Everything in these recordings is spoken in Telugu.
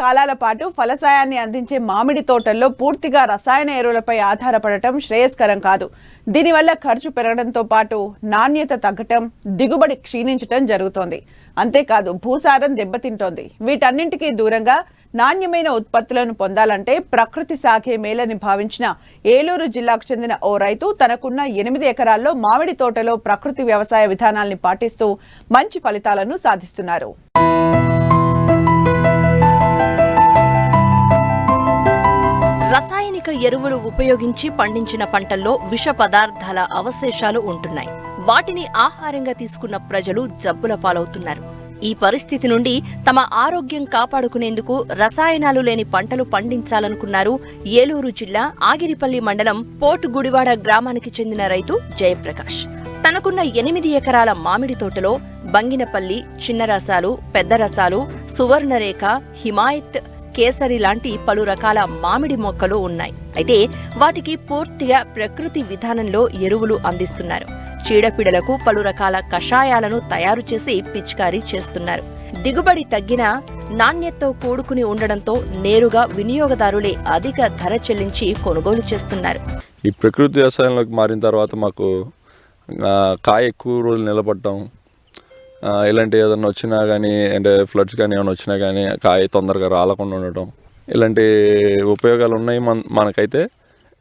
కాలాల పాటు ఫలసాయాన్ని అందించే మామిడి తోటల్లో పూర్తిగా రసాయన ఎరువులపై ఆధారపడటం శ్రేయస్కరం కాదు. దీనివల్ల ఖర్చు పెరగడంతో పాటు నాణ్యత తగ్గటం, దిగుబడి క్షీణించటం జరుగుతోంది. అంతేకాదు భూసారం దెబ్బతింటోంది. వీటన్నింటికీ దూరంగా నాణ్యమైన ఉత్పత్తులను పొందాలంటే ప్రకృతి సాగే మేలని భావించిన ఏలూరు జిల్లాకు చెందిన ఓ రైతు తనకున్న 8 ఎకరాల్లో మామిడి తోటలో ప్రకృతి వ్యవసాయ విధానాల్ని పాటిస్తూ మంచి ఫలితాలను సాధిస్తున్నారు. రసాయనిక ఎరువులు ఉపయోగించి పండించిన పంటల్లో విష పదార్థాల అవశేషాలు ఉంటున్నాయి. వాటిని ఆహారంగా తీసుకున్న ప్రజలు జబ్బుల పాలవుతున్నారు. ఈ పరిస్థితి నుండి తమ ఆరోగ్యం కాపాడుకునేందుకు రసాయనాలు లేని పంటలు పండించాలనుకున్నారు ఏలూరు జిల్లా ఆగిరిపల్లి మండలం పోర్టు గుడివాడ గ్రామానికి చెందిన రైతు జయప్రకాష్. తనకున్న 8 ఎకరాల మామిడి తోటలో బంగినపల్లి, చిన్న రసాలు, పెద్ద రసాలు, సువర్ణరేఖ, హిమాయత్, కేసరి లాంటి పలు రకాల మామిడి మొక్కలు ఉన్నాయి. అయితే వాటికి పూర్తిగా ప్రకృతి విధానంలో ఎరువులు అందిస్తున్నారు. చీడపీడలకు పలు రకాల కషాయాలను తయారు చేసి పిచికారీ చేస్తున్నారు. దిగుబడి తగ్గినా నాణ్యతతో కూడుకుని ఉండడంతో నేరుగా వినియోగదారులే అధిక ధర చెల్లించి కొనుగోలు చేస్తున్నారు. ఈ ప్రకృతి వ్యవసాయంలోకి మారిన తర్వాత మాకు కాయ ఎక్కువ రోజులు నిలబడటం, ఇలాంటి ఏదైనా వచ్చినా కానీ, అంటే ఫ్లడ్స్ కానీ ఏమైనా వచ్చినా కానీ కాయ తొందరగా రాలకుండా ఉండటం, ఇలాంటి ఉపయోగాలు ఉన్నాయి మనకైతే.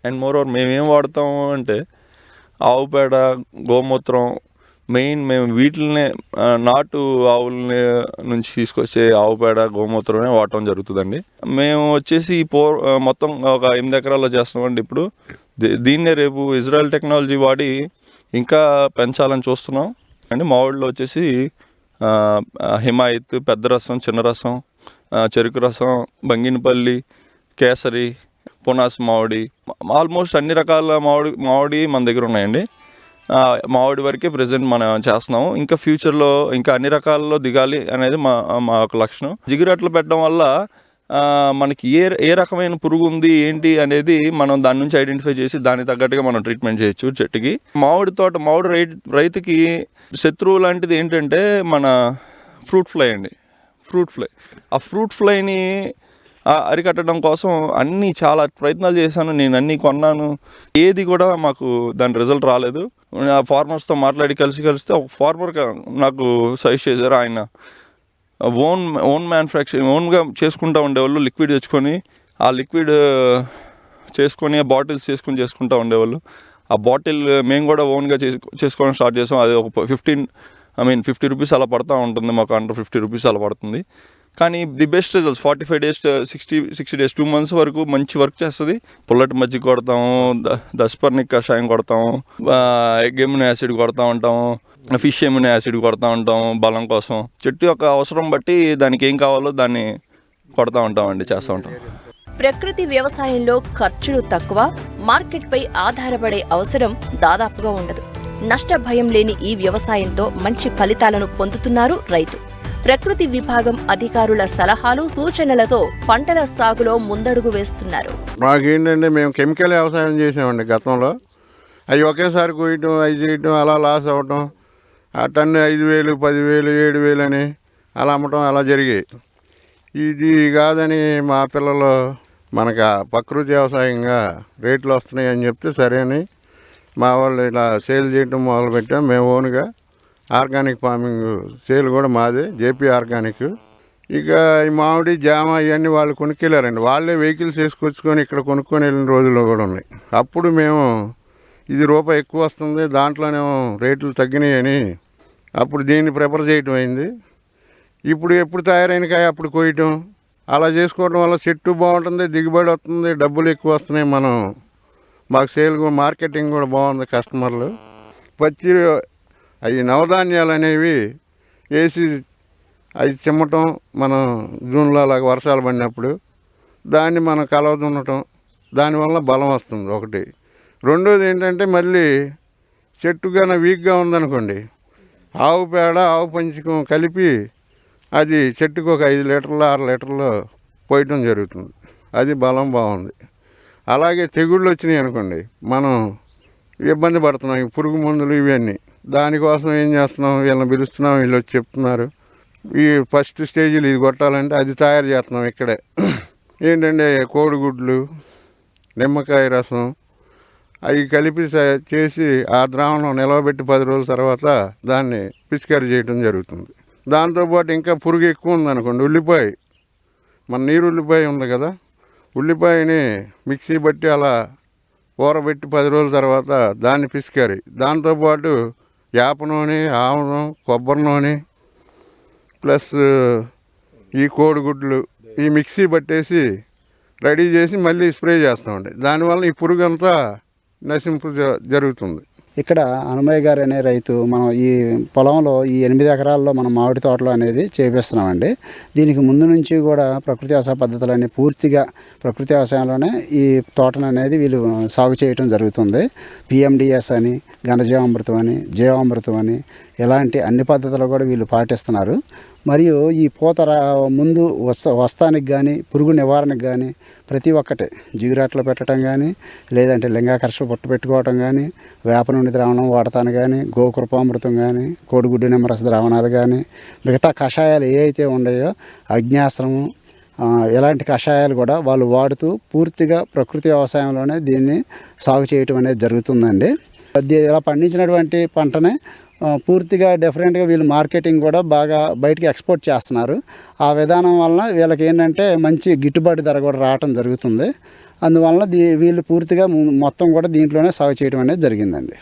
అండ్ మోరోవర్ మేమేం వాడతాము అంటే ఆవు పేడ, గోమూత్రం మెయిన్. మేము వీటిని నాటు ఆవులని నుంచి తీసుకొచ్చే ఆవు పేడ, గోమూత్రమే వాడటం జరుగుతుందండి. మేము వచ్చేసి మొత్తం ఒక 8 ఎకరాల్లో చేస్తామండి. ఇప్పుడు దీన్నే రేపు ఇజ్రాయెల్ టెక్నాలజీ వాడి ఇంకా పెంచాలని చూస్తున్నాం అండి. మామిడిలో వచ్చేసి హిమాయత్, పెద్ద రసం, చిన్న రసం, చెరుకు రసం, బంగినపల్లి, కేసరి, పునాస్ మామిడి, ఆల్మోస్ట్ అన్ని రకాల మామిడి మన దగ్గర ఉన్నాయండి. మామిడి వరకే ప్రజెంట్ మనం చేస్తున్నాము. ఇంకా ఫ్యూచర్లో ఇంకా అన్ని రకాలలో దిగాలి అనేది మా ఒక లక్ష్యం. జిగురట్లు పెట్టడం వల్ల మనకి ఏ రకమైన పురుగు ఉంది ఏంటి అనేది మనం దాని నుంచి ఐడెంటిఫై చేసి దానికి తగ్గట్టుగా మనం ట్రీట్మెంట్ చేయొచ్చు చెట్టుకి. మామిడి రైతుకి శత్రువు లాంటిది ఏంటంటే మన ఫ్రూట్ ఫ్లై అండి. ఆ ఫ్రూట్ ఫ్లైని అరికట్టడం కోసం చాలా ప్రయత్నాలు చేశాను. నేను అన్నీ కొన్నాను, ఏది కూడా మాకు దాని రిజల్ట్ రాలేదు. ఫార్మర్స్తో మాట్లాడి కలిస్తే ఒక ఫార్మర్ నాకు సజెస్ట్ చేశారు. ఆయన ఓన్ మ్యానుఫ్యాక్చరింగ్ ఓన్గా చేసుకుంటూ ఉండేవాళ్ళు. లిక్విడ్ తెచ్చుకొని ఆ లిక్విడ్ చేసుకొని బాటిల్స్ చేసుకుంటూ ఉండేవాళ్ళు. ఆ బాటిల్ మేము కూడా ఓన్గా చేసుకోవడం స్టార్ట్ చేసాం. అది ఒక 50 రూపీస్ అలా పడుతూ ఉంటుంది మాకు. అండర్ 50 రూపీస్ అలా పడుతుంది. కానీ the best results 45 days 60 days 2 months వరకు మంచి వర్క్ చేస్తుంది. పుల్లటి మజ్జిగ కొడతాము, దస్పర్నిక్ కషాయం కొడతాము, ఎగ్ ఎమ్యూనో యాసిడ్ కొడతా ఉంటాము, ఫిష్ ఎమ్యూనో యాసిడ్ కొడతా ఉంటాము బలం కోసం. చెట్టు యొక్క అవసరం బట్టి దానికి ఏం కావాలో దాన్ని కొడతా ఉంటామండి, చేస్తూ ఉంటాం. ప్రకృతి వ్యవసాయంలో ఖర్చులు తక్కువ, మార్కెట్పై ఆధారపడే అవసరం దాదాపుగా ఉండదు. నష్ట భయం లేని ఈ వ్యవసాయంతో మంచి ఫలితాలను పొందుతున్నారు రైతు. ప్రకృతి విభాగం అధికారుల సలహాలు, సూచనలతో పంటల సాగులో ముందడుగు వేస్తున్నారు. మాకేంటంటే మేము కెమికల్ వ్యవసాయం చేసామండి గతంలో. అవి ఒకేసారి కోయటం, అవి చేయటం, అలా లాస్ అవ్వటం, ఆ టన్ను 5,000, 10,000, 7,000 అని అలా అమ్మటం అలా జరిగాయి. ఇది కాదని మా పిల్లలు మనకు ప్రకృతి వ్యవసాయంగా రేట్లు వస్తున్నాయి అని చెప్తే సరే అని మా వాళ్ళు ఇలా సేల్ చేయటం మొదలుపెట్టాం. మేము ఓన్గా ఆర్గానిక్ ఫార్మింగ్ సేల్ కూడా మాదే, జేపీ ఆర్గానిక్. ఇక ఈ మామిడి, జామ ఇవన్నీ వాళ్ళు కొనుక్కెళ్ళారండి. వాళ్ళే వెహికల్స్ వేసుకొచ్చుకొని ఇక్కడ కొనుక్కొని వెళ్ళిన రోజులు కూడా ఉన్నాయి. అప్పుడు మేము ఇది రూపాయి ఎక్కువ వస్తుంది, దాంట్లోనేమో రేట్లు తగ్గినాయి అని అప్పుడు దీన్ని ప్రిఫర్ చేయటం అయింది. ఇప్పుడు ఎప్పుడు తయారైన కాయ అప్పుడు కోయటం, అలా చేసుకోవడం వల్ల చెట్టు బాగుంటుంది, దిగుబడి వస్తుంది, డబ్బులు ఎక్కువ వస్తున్నాయి. మాకు సేల్ మార్కెటింగ్ కూడా బాగుంది. కస్టమర్లు పచ్చి అవి నవధాన్యాలు అనేవి వేసి అవి చిమ్మటం, మనం జూన్లో అలాగ వర్షాలు పడినప్పుడు దాన్ని మనం కలవ దున్నటం, దానివల్ల బలం వస్తుంది ఒకటి. రెండోది ఏంటంటే మళ్ళీ చెట్టు కన్నా వీక్గా ఉందనుకోండి, ఆవు పేడ, ఆవు పంచకం కలిపి అది చెట్టుకు ఒక 5 లీటర్లు 6 లీటర్లు పోయటం జరుగుతుంది. అది బలం బాగుంది. అలాగే తెగుళ్ళు వచ్చినాయి అనుకోండి, మనం ఇబ్బంది పడుతున్నాం. పురుగు మందులు ఇవన్నీ, దానికోసం ఏం చేస్తున్నాం, వీళ్ళని పిలుస్తున్నాం, వీళ్ళు వచ్చి చెప్తున్నారు. ఈ ఫస్ట్ స్టేజీలు ఇది కొట్టాలంటే అది తయారు చేస్తున్నాం ఇక్కడే. ఏంటంటే కోడిగుడ్లు, నిమ్మకాయ రసం అవి కలిపి చేసి ఆ ద్రావణం నిలవబెట్టి 10 రోజుల తర్వాత దాన్ని పిచికారీ చేయడం జరుగుతుంది. దాంతోపాటు ఇంకా పురుగు ఎక్కువ ఉందనుకోండి, ఉల్లిపాయ, మన నీరు ఉల్లిపాయ ఉంది కదా, ఉల్లిపాయని మిక్సీ బట్టి అలా ఊరబెట్టి 10 రోజుల తర్వాత దాన్ని పిచికారీ. దాంతోపాటు వేప నూనె, ఆముదం, కొబ్బరి నూనె ప్లస్ ఈ కోడిగుడ్లు ఈ మిక్సీ పట్టేసి రెడీ చేసి మళ్ళీ స్ప్రే చేస్తామండి. దానివల్ల ఈ పురుగు అంతా నశింపు జరుగుతుంది. ఇక్కడ హనుమయ్య గారు అనే రైతు మనం ఈ పొలంలో ఈ 8 ఎకరాల్లో మనం మామిడి తోటలు అనేది చేపిస్తున్నామండి. దీనికి ముందు నుంచి కూడా ప్రకృతి వ్యవసాయ పద్ధతులన్నీ పూర్తిగా ప్రకృతి వ్యవసాయంలోనే ఈ తోటను అనేది వీళ్ళు సాగు చేయటం జరుగుతుంది. PMDS అని, ఘనజీవామృతం అని, జీవామృతం అని ఇలాంటి అన్ని పద్ధతులు కూడా వీళ్ళు పాటిస్తున్నారు. మరియు ఈ పూత ముందు వస్తానికి కానీ పురుగు నివారణకు కానీ ప్రతి ఒక్కటి జిగురాట్లో పెట్టడం కానీ, లేదంటే లింగాకర్ష పుట్ట పెట్టుకోవటం కానీ, వేప నూనె ద్రావణం వాడతాను కానీ, గోకృపామృతం కానీ, కోడిగుడ్డు నిమ్మరస ద్రావణాలు కానీ, మిగతా కషాయాలు ఏ అయితే ఉన్నాయో అగ్న్యాస్త్రము ఇలాంటి కషాయాలు కూడా వాళ్ళు వాడుతూ పూర్తిగా ప్రకృతి వ్యవసాయంలోనే దీన్ని సాగు చేయటం అనేది జరుగుతుందండి. ఇలా పండించినటువంటి పంటనే పూర్తిగా డిఫరెంట్గా వీళ్ళు మార్కెటింగ్ కూడా బాగా బయటికి ఎక్స్పోర్ట్ చేస్తున్నారు. ఆ విధానం వలన వీళ్ళకి ఏంటంటే మంచి గిట్టుబాటు ధర కూడా రావటం జరుగుతుంది. అందువలన వీళ్ళు పూర్తిగా మొత్తం కూడా దీంట్లోనే సాగు చేయడం అనేది జరిగిందండి.